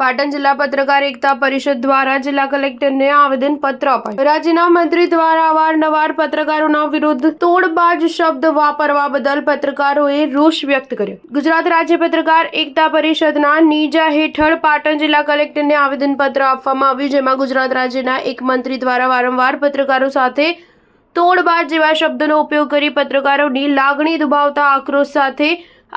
પાટણ જિલ્લા પત્રકાર એકતા પરિષદ દ્વારા જિલ્લા કલેક્ટરને આવેદન પત્ર અપાયું। રાજ્યના મંત્રી દ્વારા અવારનવાર પત્રકારોના વિરુદ્ધ તોડબાજ શબ્દ વાપરવા બદલ પત્રકારોએ રોષ વ્યક્ત કર્યો। ગુજરાત રાજ્ય પત્રકાર એકતા પરિષદના નીજા હેઠળ પાટણ જિલ્લા કલેક્ટરને આવેદન પત્ર આપવામાં આવ્યું, જેમાં ગુજરાત રાજ્યના એક મંત્રી દ્વારા વારંવાર પત્રકારો સાથે તોડબાજ જેવા શબ્દોનો ઉપયોગ કરી પત્રકારોની લાગણી દુભાવતા આક્રોશ સાથે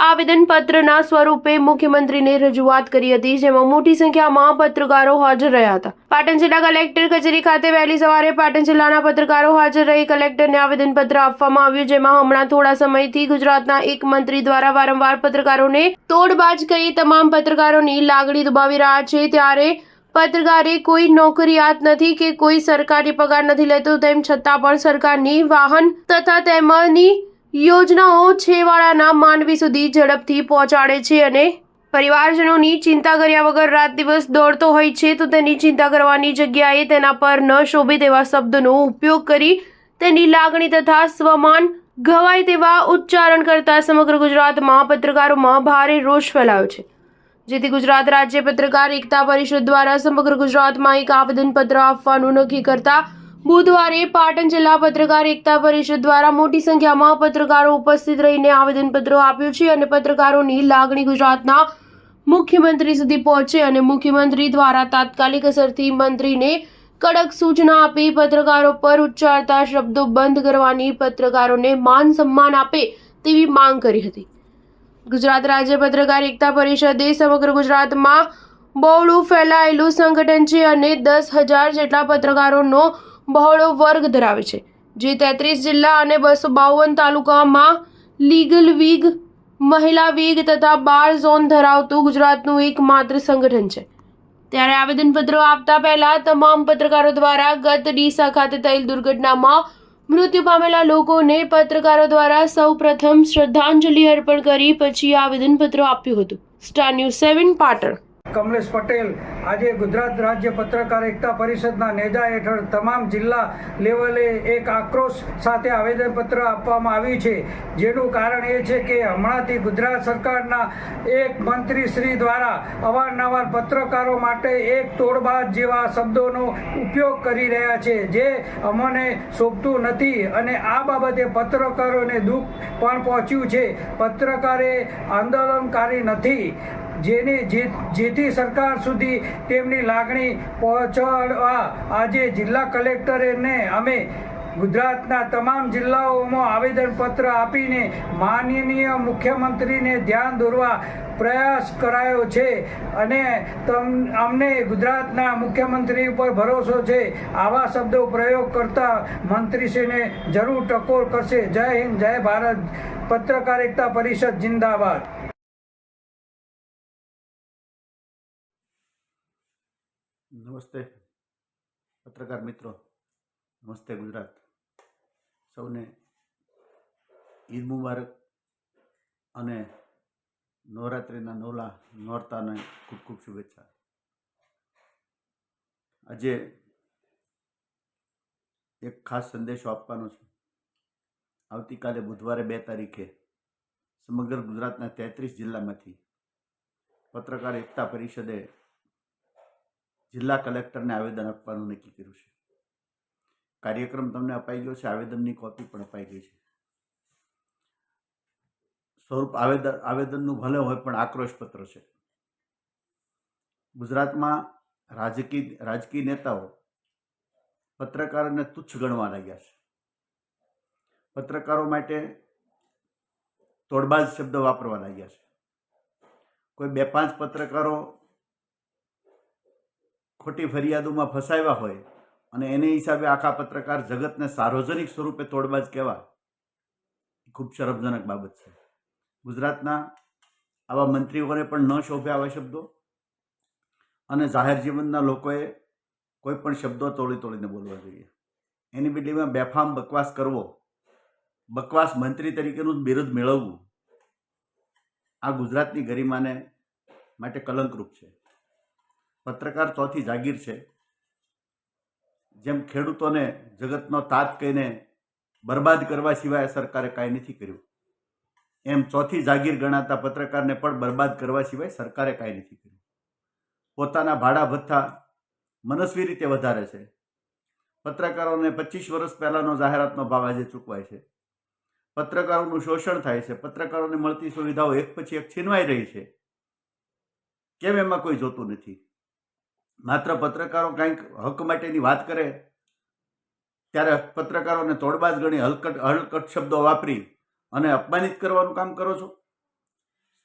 આવેદનપત્રના સ્વરૂપે મુખ્યમંત્રીને રજૂઆત કરી હતી, જેમાં મોટી સંખ્યામાં પત્રકારો હાજર રહ્યા હતા। પાટણ જિલ્લા કલેક્ટર કચેરી ખાતે વહેલી સવારે પાટણ જિલ્લાના પત્રકારો હાજર રહી કલેક્ટરને આવેદનપત્ર આપવામાં આવ્યું, જેમાં હમણાં થોડા સમયથી ગુજરાતના એક મંત્રી દ્વારા વારંવાર પત્રકારોને તોડબાજ કહી તમામ પત્રકારોની લાગણી દુભાવી રહ્યા છે। ત્યારે પત્રકારે કોઈ નોકરિયાત નથી કે કોઈ સરકારી પગાર નથી લેતો, તેમ છતાં પણ સરકારની વાહન તથા તેમાંની યોજનાઓ છેવાડાના માનવી સુધી ઝડપથી પહોંચાડે છે અને પરિવારજનોની ચિંતા કર્યા વગર રાત દિવસ દોડતો હોય છે, તો તેની ચિંતા કરવાની જગ્યાએ તેના પર ન શોભે તેવા શબ્દોનો ઉપયોગ કરી તેની લાગણી તથા સ્વમાન ઘવાય તેવા ઉચ્ચારણ કરતા સમગ્ર ગુજરાતમાં પત્રકારોમાં ભારે રોષ ફેલાયો છે, જેથી ગુજરાત રાજ્ય પત્રકાર એકતા પરિષદ દ્વારા સમગ્ર ગુજરાતમાં એક આવેદનપત્ર આપવાનું નક્કી કરતા બુધવારે પાટણ જિલ્લા પત્રકાર એકતા પરિષદ દ્વારા મોટી સંખ્યામાં પત્રકારો ઉપસ્થિત રહીને આવેદનપત્ર આપ્યું છે અને પત્રકારોની લાગણી ગુજરાતના મુખ્યમંત્રી સુધી પહોંચે અને મુખ્યમંત્રી દ્વારા તાત્કાલિક અસરથી મંત્રીને કડક સૂચના આપી પત્રકારો પર ઉચ્ચારતા શબ્દો બંધ કરવાની, પત્રકારોને માન સન્માન આપે તેવી માંગ કરી હતી। ગુજરાત રાજ્ય પત્રકાર એકતા પરિષદ એ સમગ્ર ગુજરાતમાં બહોળું ફેલાયેલું સંગઠન છે અને 10,000 જેટલા પત્રકારોનો બહોળો વર્ગ ધરાવે છે, જે 33 જિલ્લા અને 252 તાલુકામાં લીગલ વિંગ, મહિલા વિંગ તથા 12 ઝોન ધરાવતું ગુજરાતનું એકમાત્ર સંગઠન છે। ત્યારે આવેદનપત્ર આપતા પહેલા તમામ પત્રકારો દ્વારા ગત ડીસા ખાતે થયેલ દુર્ઘટનામાં મૃત્યુ પામેલા લોકોને પત્રકારો દ્વારા સૌપ્રથમ શ્રદ્ધાંજલિ અર્પણ કરી પછી આવેદનપત્ર આપ્યું હતું। Star news 7 Patan. કમલેશ પટેલ આજે ગુજરાત રાજ્ય પત્રકાર એકતા પરિષદના નેજા હેઠળ તમામ જિલ્લા લેવલે એક આક્રોશ સાથે આવેદનપત્ર આપવામાં આવ્યું છે, જેનું કારણ એ છે કે હમણાંથી ગુજરાત સરકારના એક મંત્રી શ્રી દ્વારા અવારનવાર પત્રકારો માટે એક તોડબાજ જેવા શબ્દોનો ઉપયોગ કરી રહ્યા છે, જે અમને શોભતું નથી અને આ બાબતે પત્રકારોને દુઃખ પણ પહોંચ્યું છે। પત્રકારે આંદોલનકારી નથી, જેથી સરકાર સુધી તેમની લાગણી પહોંચાડવા આજે જિલ્લા કલેક્ટરને અમે ગુજરાતના તમામ જિલ્લાઓમાં આવેદનપત્ર આપીને માનનીય મુખ્યમંત્રીને ધ્યાન દોરવા પ્રયાસ કરાયો છે અને અમને ગુજરાતના મુખ્યમંત્રી ઉપર ભરોસો છે। આવા શબ્દો પ્રયોગ કરતા મંત્રીશ્રીને જરૂર ટકોર કરશે। જય હિન્દ, જય ભારત। પત્રકાર એકતા પરિષદ જિંદાબાદ। નમસ્તે પત્રકાર મિત્રો, નમસ્તે ગુજરાત। સૌને ઈદ મુબારક અને નવરાત્રિના નવલા નોરતાને ખૂબ ખૂબ શુભેચ્છા। આજે એક ખાસ સંદેશો આપવાનો છે। આવતીકાલે બુધવારે 2 તારીખે સમગ્ર ગુજરાતના 33 જિલ્લામાંથી પત્રકાર એકતા પરિષદે જિલ્લા કલેક્ટરને આવેદન આપવાનું નક્કી કર્યું છે। કાર્યક્રમ તમને અપાઈ ગયો છે, આવેદનની કોપી પણ અપાઈ ગઈ છે। સ્વરૂપ આવેદનનું ભલે હોય પણ આક્રોશપત્ર છે। ગુજરાતમાં રાજકીય નેતાઓ પત્રકારોને તુચ્છ ગણવા લાગ્યા છે। પત્રકારો માટે તોડબાજ શબ્દ વાપરવા લાગ્યા છે। કોઈ 2-5 પત્રકારો ખોટી ફરિયાદોમાં ફસાવ્યા હોય અને એને હિસાબે આખા પત્રકાર જગતને સાર્વજનિક સ્વરૂપે તોડબાજ કહેવા એ ખૂબ શરમજનક બાબત છે। ગુજરાતના આવા મંત્રીઓને પણ ન શોભે આવા શબ્દો અને જાહેર જીવનના લોકોએ કોઈ પણ શબ્દો તોડીને બોલવા જોઈએ। એની બદલીમાં બેફામ બકવાસ કરવો, બકવાસ મંત્રી તરીકેનું બિરુદ મેળવવું, આ ગુજરાતની ગરિમાને માટે કલંકરૂપ છે। પત્રકાર ચોથી જાગીર છે। જેમ ખેડૂતોને જગતનો તાત કહીને બરબાદ કરવા સિવાય સરકારે કાંઈ નથી કર્યું, એમ ચોથી જાગીર ગણાતા પત્રકારને પણ બરબાદ કરવા સિવાય સરકારે કાંઈ નથી કર્યું। પોતાના ભાડા ભથ્થા મનસ્વી રીતે વધારે છે. પત્રકારોને 25 વર્ષ પહેલાંનો જાહેરાતનો ભાવ આજે ચૂકવાય છે. પત્રકારોનું શોષણ થાય છે. પત્રકારોને મળતી સુવિધાઓ એક પછી એક છીનવાઈ રહી છે. કેમ એમાં કોઈ જોતું નથી? માત્ર પત્રકારો કંઈક હક માટેની વાત કરે ત્યારે પત્રકારોને તોડબાજ ગણી હલકટ શબ્દો વાપરી અને અપમાનિત કરવાનું કામ કરો છો.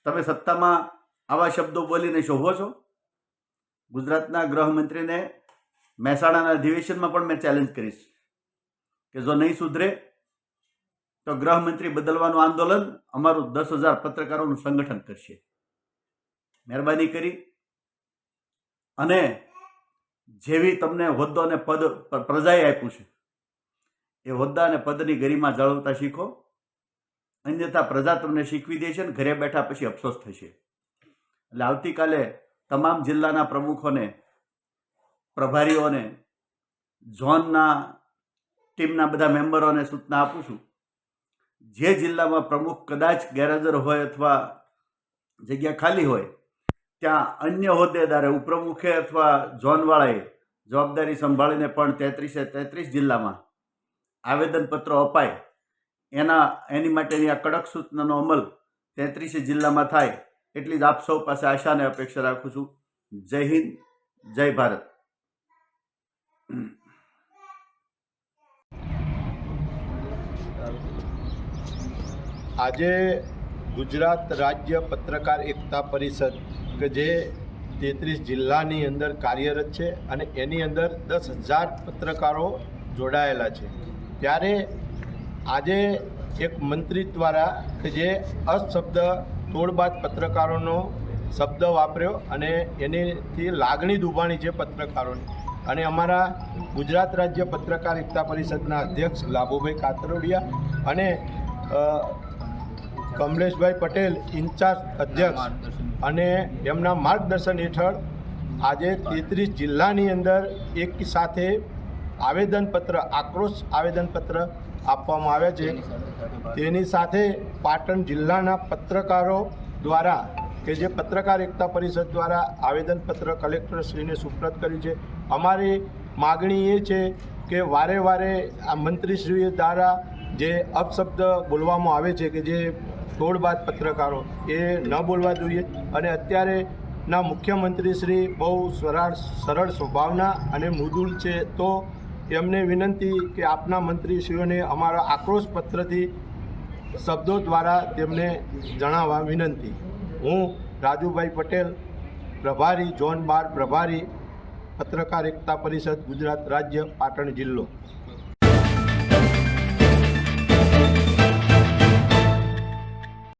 તમે સત્તામાં આવા શબ્દો બોલીને શોભો છો? ગુજરાતના ગૃહમંત્રીને મહેસાણાના અધિવેશનમાં પણ મેં ચેલેન્જ કરીશ કે જો નહીં સુધરે તો ગૃહમંત્રી બદલવાનું આંદોલન અમારું 10,000 પત્રકારોનું સંગઠન કરશે. મહેરબાની કરી અને જેવી તમને હોદ્દો અને પદ પ્રજાએ આપ્યું છે એ હોદ્દા અને પદની ગરિમા જાળવતા શીખો. અન્યથા પ્રજા તમને શીખવી દે છે અને ઘરે બેઠા પછી અફસોસ થશે. એટલે આવતીકાલે તમામ જિલ્લાના પ્રમુખોને, પ્રભારીઓને, ઝોનના ટીમના બધા મેમ્બરોને સૂચના આપું છું. જે જિલ્લામાં પ્રમુખ કદાચ ગેરહાજર હોય અથવા જગ્યા ખાલી હોય ત્યાં અન્ય હોદ્દેદારે, ઉપપ્રમુખે અથવા ઝોનવાળાએ જવાબદારી સંભાળીને પણ 33 જિલ્લામાં આવેદનપત્રો અપાય એની માટેની આ કડક સૂચનાનો અમલ 33 જિલ્લામાં થાય એટલી જ આપ સૌ પાસે આશા અને અપેક્ષા રાખું છું. જય હિન્દ, જય ભારત. આજે ગુજરાત રાજ્ય પત્રકાર એકતા પરિષદ કે જે 33 જિલ્લાની અંદર કાર્યરત છે અને એની અંદર 10,000 પત્રકારો જોડાયેલા છે, ત્યારે આજે એક મંત્રી દ્વારા કે જે અશબ્દ તોડબાજ પત્રકારોનો શબ્દ વાપર્યો અને એનીથી લાગણી દુભાણી છે પત્રકારોની. અને અમારા ગુજરાત રાજ્ય પત્રકાર એકતા પરિષદના અધ્યક્ષ લાભુભાઈ કાતરોડિયા અને કમલેશભાઈ પટેલ ઇન્ચાર્જ અધ્યક્ષ અને એમના માર્ગદર્શન હેઠળ આજે 33 જિલ્લાની અંદર એક સાથે આવેદનપત્ર, આક્રોશ આવેદનપત્ર આપવામાં આવ્યા છે. તેની સાથે પાટણ જિલ્લાના પત્રકારો દ્વારા કે જે પત્રકાર એકતા પરિષદ દ્વારા આવેદનપત્ર કલેક્ટરશ્રીને સુપ્રત કર્યું છે. અમારી માગણી એ છે કે વારે વારે આ મંત્રીશ્રી દ્વારા જે અપશબ્દ બોલવામાં આવે છે કે જે તોડબાજ પત્રકારો એ ન બોલવા જોઈએ. અને અત્યારેના મુખ્યમંત્રી શ્રી બહુ સરળ સ્વભાવના અને મૃદુલ છે, તો એમને વિનંતી કે આપના મંત્રીશ્રીઓને અમારા આક્રોશ પત્રથી શબ્દો દ્વારા તેમને જણાવવા વિનંતી. હું રાજુભાઈ પટેલ, પ્રભારી ઝોન 12 પ્રભારી પત્રકાર એકતા પરિષદ ગુજરાત રાજ્ય પાટણ જિલ્લો.